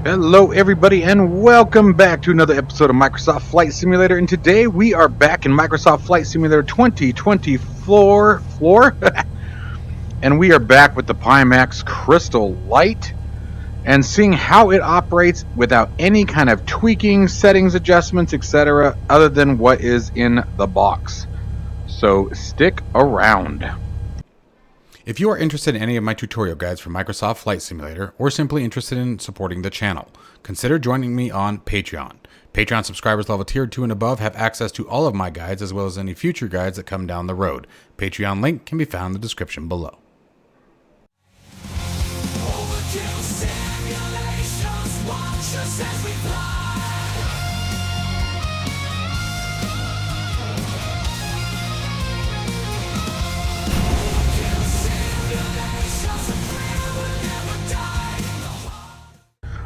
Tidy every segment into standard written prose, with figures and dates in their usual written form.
Hello everybody and welcome back to another episode of Microsoft Flight Simulator, and today we are back in Microsoft Flight Simulator 2024 and we are back with the Pimax Crystal Light and seeing how it operates without any kind of tweaking, settings, adjustments, etc. other than what is in the box. So stick around. If you are interested in any of my tutorial guides for Microsoft Flight Simulator, or simply interested in supporting the channel, consider joining me on Patreon. Patreon subscribers level tier 2 and above have access to all of my guides, as well as any future guides that come down the road. Patreon link can be found in the description below.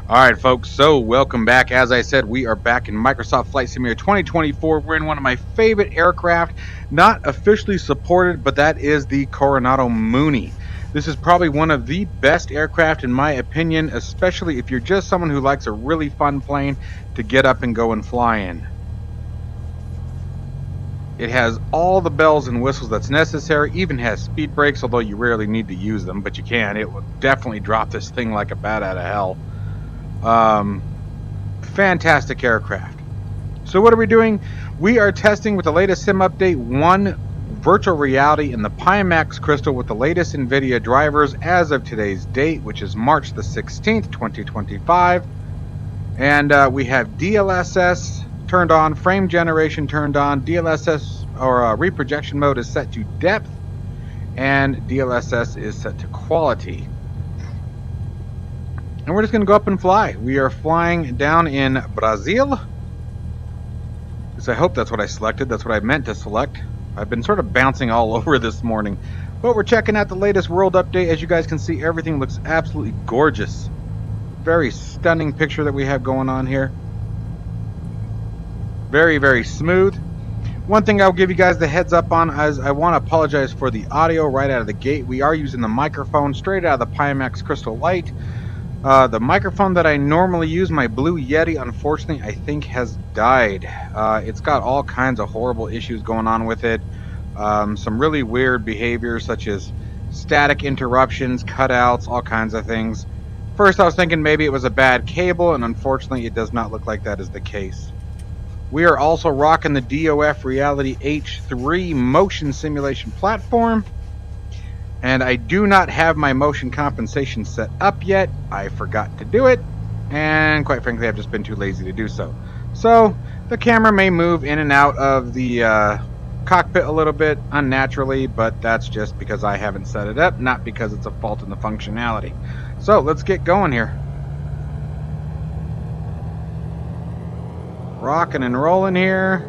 Alright folks, so welcome back. As I said, we are back in Microsoft Flight Simulator 2024. We're in one of my favorite aircraft, not officially supported, but that is the Coronado Mooney. This is probably one of the best aircraft in my opinion, especially if you're just someone who likes a really fun plane to get up and go and fly in. It has all the bells and whistles that's necessary, even has speed brakes, although you rarely need to use them, but you can. It will definitely drop this thing like a bat out of hell. Fantastic aircraft. So what are we doing? We are testing with the latest sim update 1 virtual reality in the Pimax Crystal with the latest NVIDIA drivers as of today's date, which is March the 16th, 2025. And we have DLSS turned on, frame generation turned on, DLSS or reprojection mode is set to depth, and DLSS is set to quality. And we're just going to go up and fly. We are flying down in Brazil. At least I hope that's what I selected. That's what I meant to select. I've been sort of bouncing all over this morning. But we're checking out the latest world update. As you guys can see, everything looks absolutely gorgeous. Very stunning picture that we have going on here. Very, very smooth. One thing I'll give you guys the heads up on is I want to apologize for the audio right out of the gate. We are using the microphone straight out of the Pimax Crystal Light. The microphone that I normally use, my Blue Yeti, unfortunately, I think has died. It's got all kinds of horrible issues going on with it. Some really weird behaviors, such as static interruptions, cutouts, all kinds of things. First, I was thinking maybe it was a bad cable, and unfortunately, it does not look like that is the case. We are also rocking the DOF Reality H3 motion simulation platform. And I do not have my motion compensation set up yet. I forgot to do it, and quite frankly I've just been too lazy to do so. So the camera may move in and out of the cockpit a little bit unnaturally, but that's just because I haven't set it up, not because it's a fault in the functionality. So let's get going here. Rocking and rolling here.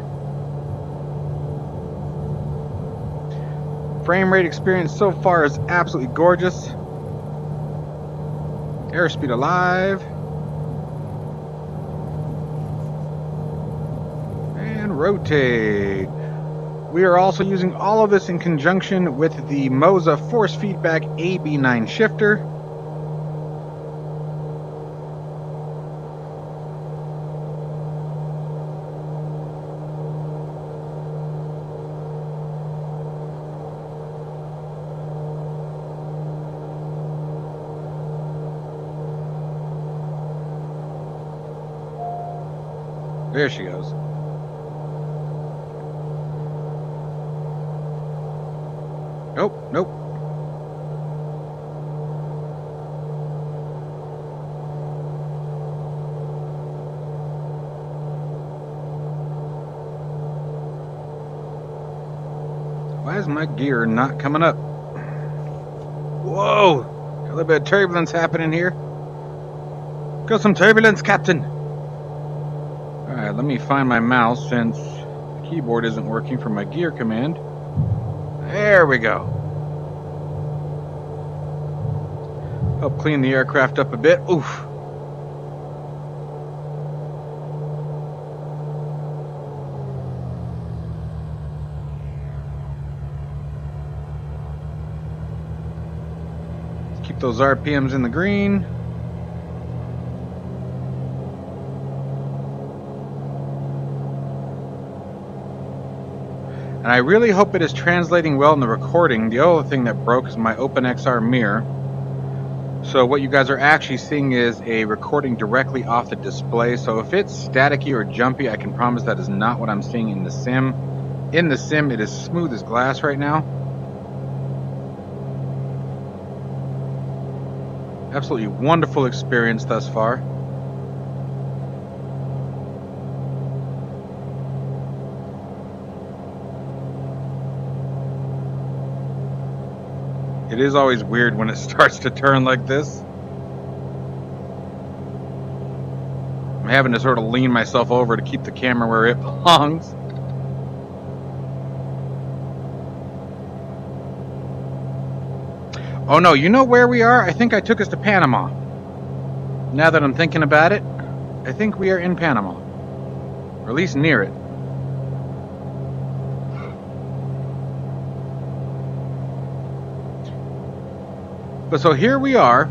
Frame rate experience so far is absolutely gorgeous. Airspeed alive. And rotate. We are also using all of this in conjunction with the Moza force feedback AB9 shifter. There she goes. Nope, nope. Why is my gear not coming up? Whoa! Got a little bit of turbulence happening here. Got some turbulence, Captain. Alright, let me find my mouse since the keyboard isn't working for my gear command. There we go. Help clean the aircraft up a bit. Oof. Let's keep those RPMs in the green. And I really hope it is translating well in the recording. The other thing that broke is my OpenXR mirror. So what you guys are actually seeing is a recording directly off the display. So if it's staticky or jumpy, I can promise that is not what I'm seeing in the sim. In the sim, it is smooth as glass right now. Absolutely wonderful experience thus far. It is always weird when it starts to turn like this. I'm having to sort of lean myself over to keep the camera where it belongs. Oh no, you know where we are? I think I took us to Panama. Now that I'm thinking about it, I think we are in Panama. Or at least near it. But so here we are.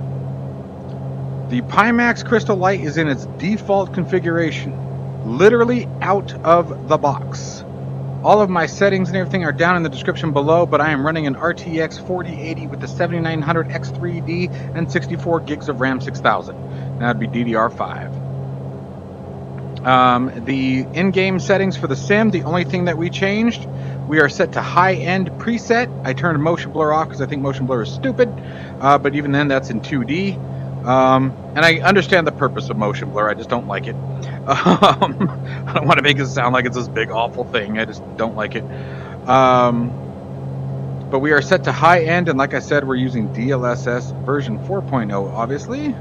The Pimax Crystal Light is in its default configuration. Literally out of the box. All of my settings and everything are down in the description below, but I am running an RTX 4080 with the 7900 X3D and 64 gigs of RAM 6000. That would be DDR5. The in-game settings for the sim, the only thing that we changed, we are set to high-end preset. I turned motion blur off because I think motion blur is stupid, but even then that's in 2D. And I understand the purpose of motion blur, I just don't like it. I don't want to make it sound like it's this big awful thing, I just don't like it. But we are set to high end, and like I said, we're using DLSS version 4.0, obviously.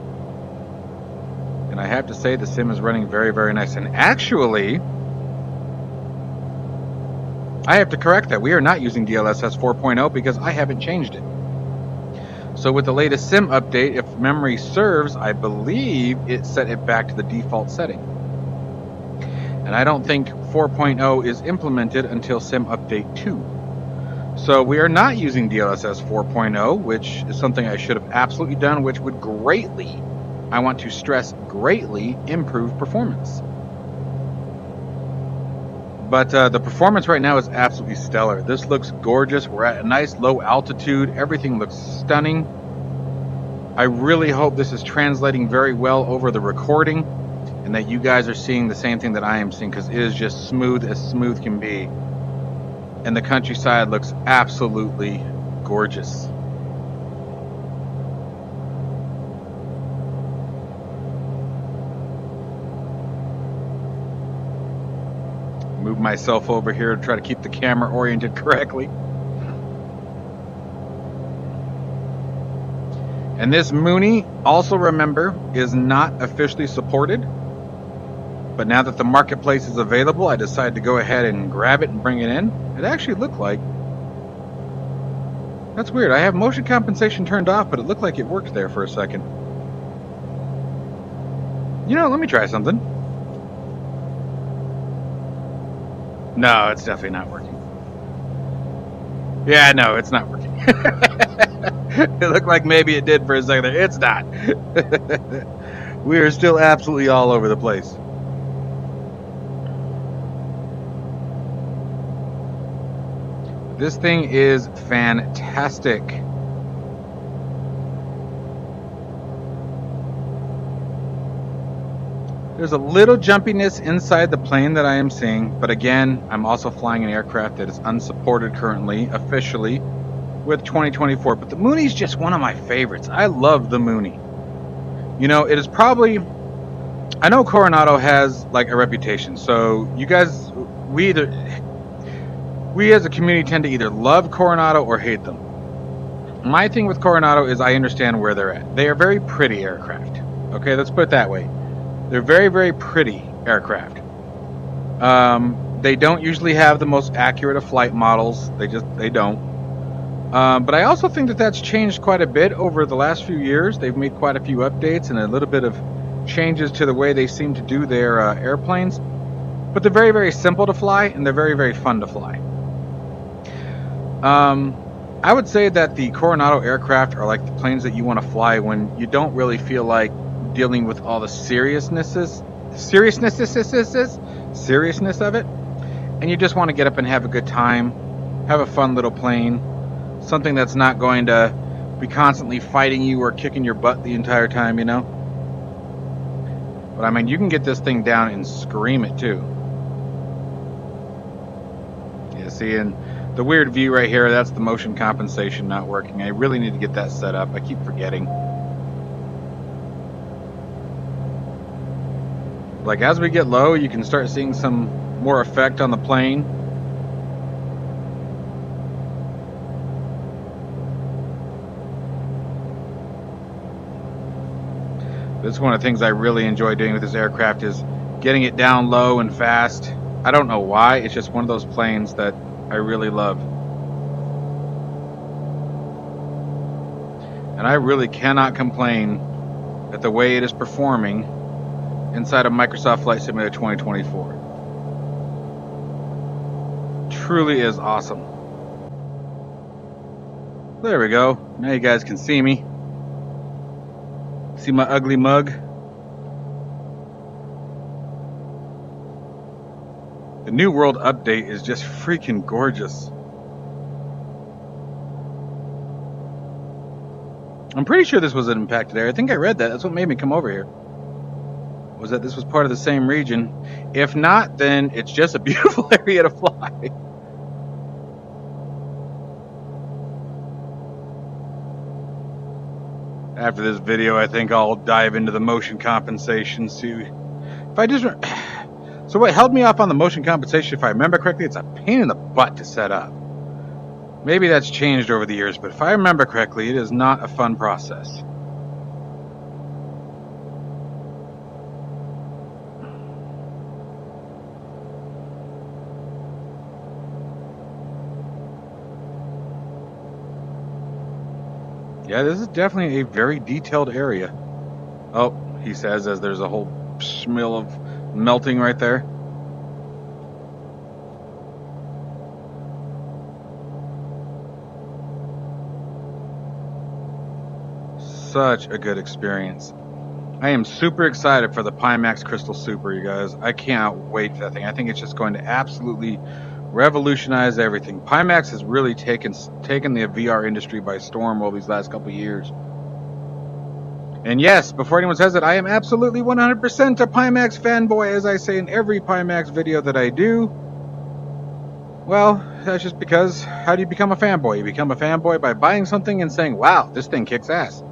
And I have to say the sim is running very, very nice. And actually, I have to correct that. We are not using DLSS 4.0 because I haven't changed it. So with the latest sim update, if memory serves, I believe it set it back to the default setting. And I don't think 4.0 is implemented until sim update 2. So we are not using DLSS 4.0, which is something I should have absolutely done, which would greatly, I want to stress, greatly improve performance. But the performance right now is absolutely stellar. This looks gorgeous. We're at a nice low altitude. Everything looks stunning. I really hope this is translating very well over the recording and that you guys are seeing the same thing that I am seeing, because it is just smooth as smooth can be. And the countryside looks absolutely gorgeous. Move myself over here to try to keep the camera oriented correctly. And this Mooney, also remember, is not officially supported. But now that the marketplace is available, I decided to go ahead and grab it and bring it in. It actually looked like... That's weird. I have motion compensation turned off, but it looked like it worked there for a second. You know, let me try something. No, it's definitely not working. Yeah, no, it's not working. It looked like maybe it did for a second there. It's not. We are still absolutely all over the place. This thing is fantastic. There's a little jumpiness inside the plane that I am seeing, but again, I'm also flying an aircraft that is unsupported currently, officially, with 2024. But the Mooney's just one of my favorites. I love the Mooney. You know, it is probably... I know Coronado has, like, a reputation, so you guys, we as a community tend to either love Coronado or hate them. My thing with Coronado is I understand where they're at. They are very pretty aircraft. Okay, let's put it that way. They're very, very pretty aircraft. They don't usually have the most accurate of flight models. They don't. But I also think that that's changed quite a bit over the last few years. They've made quite a few updates and a little bit of changes to the way they seem to do their airplanes. But they're very, very simple to fly, and they're very, very fun to fly. I would say that the Coronado aircraft are like the planes that you want to fly when you don't really feel like dealing with all the seriousness of it, and you just want to get up and have a good time, have a fun little plane, something that's not going to be constantly fighting you or kicking your butt the entire time, you know? But I mean, you can get this thing down and scream it too. Yeah, see, and the weird view right here, that's the motion compensation not working. I really need to get that set up. I keep forgetting. Like, as we get low, you can start seeing some more effect on the plane. This is one of the things I really enjoy doing with this aircraft, is getting it down low and fast. I don't know why, it's just one of those planes that I really love. And I really cannot complain at the way it is performing inside of Microsoft Flight Simulator 2024. Truly is awesome. There we go. Now you guys can see me. See my ugly mug? The New World update is just freaking gorgeous. I'm pretty sure this was an impacted area. I think I read that. That's what made me come over here. Was that this was part of the same region. If not, then it's just a beautiful area to fly. After this video, I think I'll dive into the motion compensation. See if I just... So what held me off on the motion compensation, if I remember correctly, it's a pain in the butt to set up. Maybe that's changed over the years, but if I remember correctly, it is not a fun process. Yeah, this is definitely a very detailed area. Oh, he says, as there's a whole smell of melting right there. Such a good experience. I am super excited for the Pimax Crystal Super, you guys. I can't wait for that thing. I think it's just going to absolutely revolutionize everything. Pimax has really taken the VR industry by storm over these last couple of years. And yes, before anyone says it, I am absolutely 100% a Pimax fanboy, as I say in every Pimax video that I do. Well, that's just because, how do you become a fanboy? You become a fanboy by buying something and saying, wow, this thing kicks ass.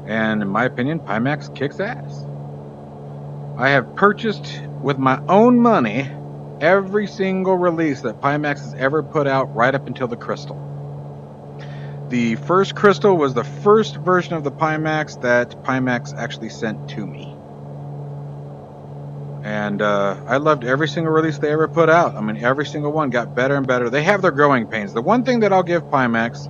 And in my opinion, Pimax kicks ass. I have purchased with my own money every single release that Pimax has ever put out right up until the Crystal. The first Crystal was the first version of the Pimax that Pimax actually sent to me. And I loved every single release they ever put out. I mean, every single one got better and better. They have their growing pains. The one thing that I'll give Pimax,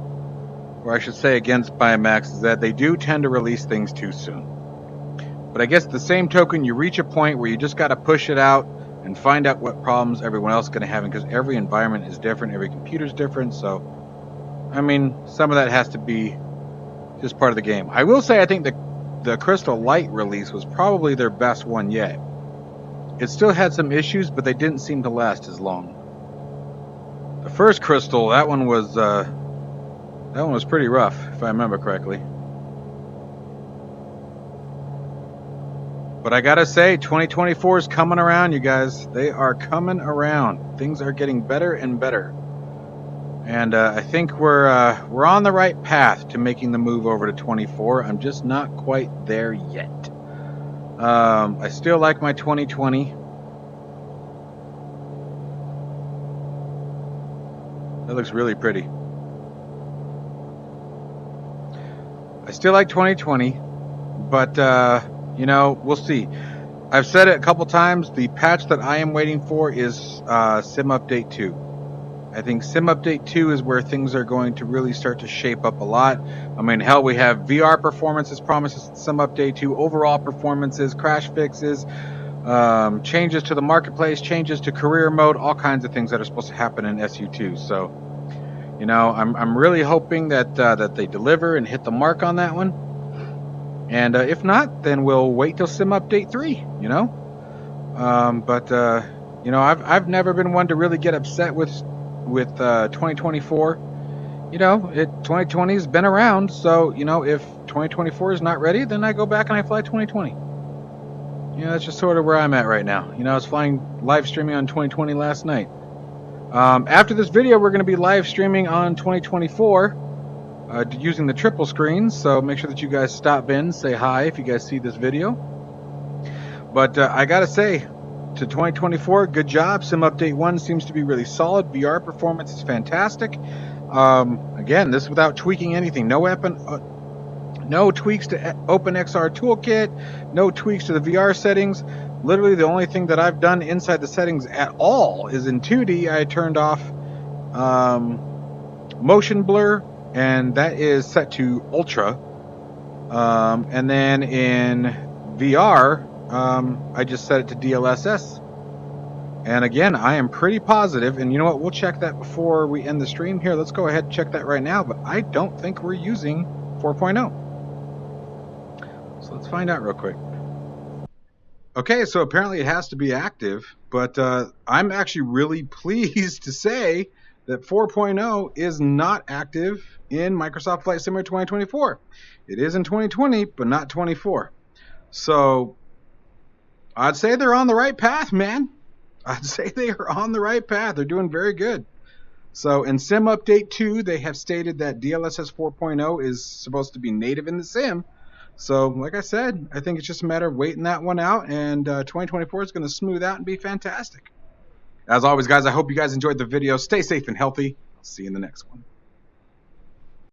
or I should say against Pimax, is that they do tend to release things too soon. But I guess the same token, you reach a point where you just got to push it out and find out what problems everyone else is going to have, because every environment is different, every computer is different. So, I mean, some of that has to be just part of the game. I will say I think the Crystal Light release was probably their best one yet. It still had some issues, but they didn't seem to last as long. The first Crystal, that one was pretty rough, if I remember correctly. But I gotta say, 2024 is coming around, you guys. They are coming around. Things are getting better and better. And I think we're on the right path to making the move over to 24. I'm just not quite there yet. I still like my 2020. That looks really pretty. I still like 2020, but you know, we'll see. I've said it a couple times. The patch that I am waiting for is Sim Update 2. I think Sim Update 2 is where things are going to really start to shape up a lot. I mean, hell, we have VR performances promises in Sim Update 2, overall performances, crash fixes, changes to the marketplace, changes to career mode, all kinds of things that are supposed to happen in SU2. So, you know, I'm really hoping that that they deliver and hit the mark on that one. And if not, then we'll wait till Sim Update 3, you know? You know, I've never been one to really get upset with 2024. You know, 2020 has been around, so you know, if 2024 is not ready, then I go back and I fly 2020. You know, that's just sort of where I'm at right now. You know, I was flying live streaming on 2020 last night. After this video, we're going to be live streaming on 2024 using the triple screen. So make sure that you guys stop in, say hi if you guys see this video. But I got to say, to 2024, good job. Sim Update 1 seems to be really solid. VR performance is fantastic. Again, this without tweaking anything. No tweaks to OpenXR Toolkit, no tweaks to the VR settings. Literally the only thing that I've done inside the settings at all is in 2D, I turned off motion blur, and that is set to ultra. And then in VR, I just set it to DLSS. And again, I am pretty positive, and you know what, we'll check that before we end the stream. Here, let's go ahead and check that right now, but I don't think we're using 4.0. So let's find out real quick. Okay, so apparently it has to be active, but I'm actually really pleased to say that 4.0 is not active in Microsoft Flight Simulator 2024. It is in 2020, but not 24. So I'd say they're on the right path, man. I'd say they are on the right path. They're doing very good. So in Sim Update 2, they have stated that DLSS 4.0 is supposed to be native in the sim. So like I said, I think it's just a matter of waiting that one out, and 2024 is going to smooth out and be fantastic. As always, guys, I hope you guys enjoyed the video. Stay safe and healthy. I'll see you in the next one.